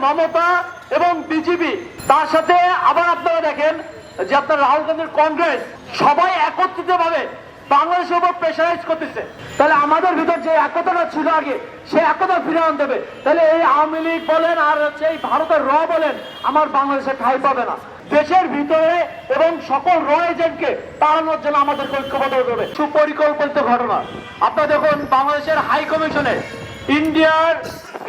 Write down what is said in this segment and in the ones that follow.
মমতা এবং বিজেপি, তার সাথে আবার আপনারা দেখেন যে আপনার রাহুল গান্ধীর কংগ্রেস, সবাই একত্রিত ভাবে বাংলাদেশের উপর প্রেশারাইজ করতেছে। তাহলে আমাদের ভিতর যে একতাটা ছিল আগে, সে একতা ফিরে আনতে হবে। তাহলে এই আওয়ামী লীগ বলেন আর এই ভারতের র বলেন আমার বাংলাদেশে ঠাঁই পাবে না। দেশের ভিতরে এবং সকল র এজেন্টকে তাড়ানোর জন্য আমাদের ঐক্যবদ্ধ হতে হবে। সুপরিকল্পিত ঘটনা আপনারা দেখুন, বাংলাদেশের হাই কমিশনে, ইন্ডিয়ার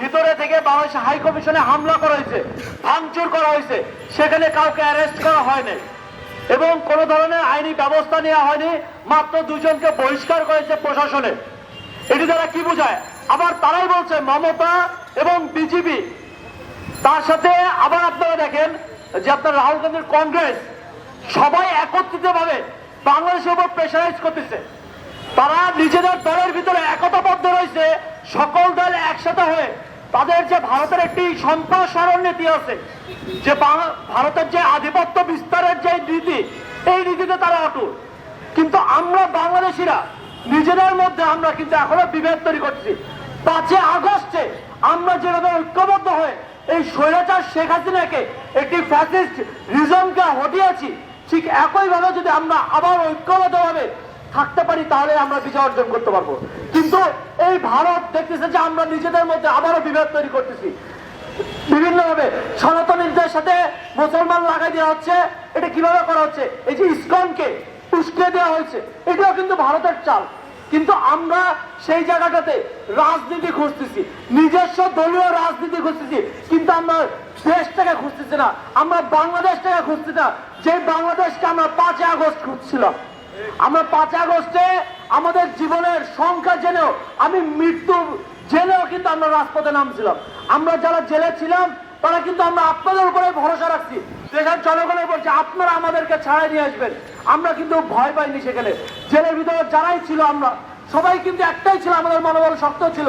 ভিতরে থেকে বাংলাদেশ হাই কমিশনে হামলা করা হয়েছে, ভাঙচুর করা হয়েছে, সেখানে কাউকে অ্যারেস্ট করা হয়নি এবং কোন ধরনের আইনি ব্যবস্থা নেওয়া হয়নি। মাত্র দুজনকে বহিষ্কার করেছে প্রশাসনে। এটি দ্বারা কি বোঝায়? আবার তারাই বলছে মমতা এবং বিজেপি, তার সাথে আবার আপনারা দেখেন যে আপনার রাহুল গান্ধীর কংগ্রেস, সবাই একত্রিত ভাবে বাংলাদেশের উপর প্রেশারাইজ করতেছে। তারা নিজেদের দলের ভিতরে একতাবদ্ধ রয়েছে, সকল দল একসাথে হয়ে তাদের যে ভারতের একটি সম্প্রসারণ নীতি আছে, যে ভারতের যে আধিপত্য বিস্তারের যে নীতি, এই নীতিতে তারা অটুট। কিন্তু আমরা বাংলাদেশিরা নিজেদের মধ্যে আমরা কিন্তু এখনো বিভেদ তৈরি করছি। 5 আগস্টে আমরা যেভাবে ঐক্যবদ্ধ হয়ে এই স্বৈরাচার শেখ হাসিনাকে, একটি ফ্যাসিস্ট রিজমকে হটিয়েছি, ঠিক একইভাবে যদি আমরা আবার ঐক্যবদ্ধভাবে থাকতে পারি তাহলে আমরা বিজয় অর্জন করতে পারবো। কিন্তু এই ভারত দেখতেছে যে আমরা নিজেদের মধ্যে আবারও বিভেদ তৈরি করতেছি বিভিন্নভাবে। সনাতনীদের সাথে মুসলমান লাগাই দেওয়া হচ্ছে। এটা কিভাবে করা হচ্ছে? এই যে ইসকনকে উস্কে দেওয়া হয়েছে, এটাও কিন্তু ভারতের চাল। কিন্তু আমরা সেই জায়গাটাতে রাজনীতি খুঁজতেছি, নিজস্ব দলীয় রাজনীতি খুঁজতেছি, কিন্তু আমরা দেশটাকে খুঁজতেছি না, আমরা বাংলাদেশটাকে খুঁজছি না, যে বাংলাদেশকে আমরা 5 আগস্ট খুঁজছিলাম। আমরা 5 আগস্টে আমাদের জীবনের সংখ্যা জেনেও, আমি মৃত্যু জেনেও কিন্তু আমরা রাজপথে নামছিলাম। আমরা যারা জেলে ছিলাম তারা কিন্তু আমরা আপনাদের উপরে ভরসা রাখছি, দেশের জনগণের উপর যে আপনারা আমাদেরকে ছাড়াই নিয়ে আসবেন। আমরা কিন্তু ভয় পাইনি। সেখানে জেলের ভিতরে যারাই ছিল আমরা সবাই কিন্তু একটাই ছিল, আমাদের মনোবল শক্ত ছিল,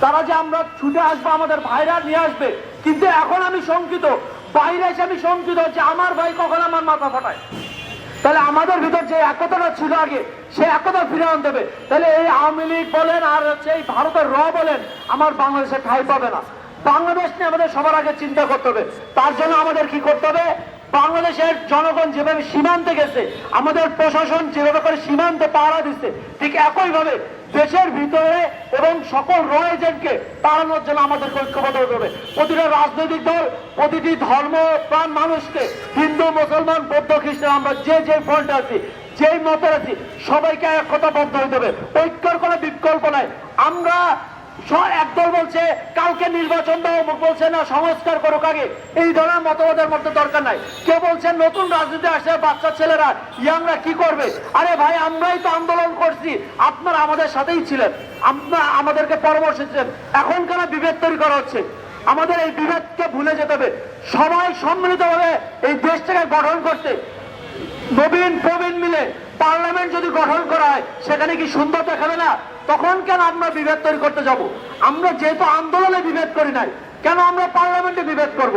তারা যে আমরা ছুটে আসবো, আমাদের ভাইরা নিয়ে আসবে। কিন্তু এখন আমি শঙ্কিত, বাইরে এসে আমি শঙ্কিত যে আমার ভাই কখন আমার মাথা ফাটায়। তাহলে আমাদের ভিতর যে একতাটা ছিল আগে, সে একতা ফিরে আনতে হবে। তাহলে এই আওয়ামী লীগ বলেন আর এই ভারতের র বলেন আমার বাংলাদেশে ঠাঁই পাবে না। বাংলাদেশ নিয়ে আমাদের সবার আগে চিন্তা করতে হবে। তার জন্য আমাদের কি করতে হবে? বাংলাদেশের জনগণ যেভাবে সীমান্তে গেছে, আমাদের প্রশাসন যেভাবে করে সীমান্তে পাহারা দিচ্ছে, ঠিক একইভাবে দেশের ভিতরে এবং সকল র এজেন্টকে তাড়ানোর জন্য আমাদের ঐক্যবদ্ধ হতে হবে। প্রতিটা রাজনৈতিক দল, প্রতিটি ধর্ম প্রাণ মানুষকে, হিন্দু মুসলমান বৌদ্ধ খ্রিস্টান, আমরা যে যে ফ্রন্টে আছি, যেই মতে আছি, সবাইকে একতাবদ্ধ হতে হবে। ঐক্যর কোনো বিকল্প নাই। আমরা একদল বলছে কালকে নির্বাচন দাও, বলছে না সংস্কার করুক আগে, এই ধরনের মতবাদের মধ্যে দরকার নাই। কেউ বলছেন নতুন রাজনীতি আসে, বাচ্চা ছেলেরা ইয়াংরা কি করবে? আরে ভাই, আমরাই তো আন্দোলন করছি, আপনারা আমাদের সাথেই ছিলেন, আপনারা আমাদেরকে পরামর্শ দিচ্ছেন। এখন কেন বিভেদ তৈরি করা হচ্ছে? আমাদের এই বিভেদকে ভুলে যেতে হবে। সবাই সম্মিলিতভাবে এই দেশটাকে গঠন করতে, নবীন প্রবীণ মিলে পার্লামেন্ট যদি গঠন করা হয়, সেখানে কি সুন্দর দেখাবে না? তখন কেন আমরা বিভেদ তৈরি করতে যাব? আমরা যেহেতু আন্দোলনে বিভেদ করি নাই, কেন আমরা পার্লামেন্টে বিভেদ করব?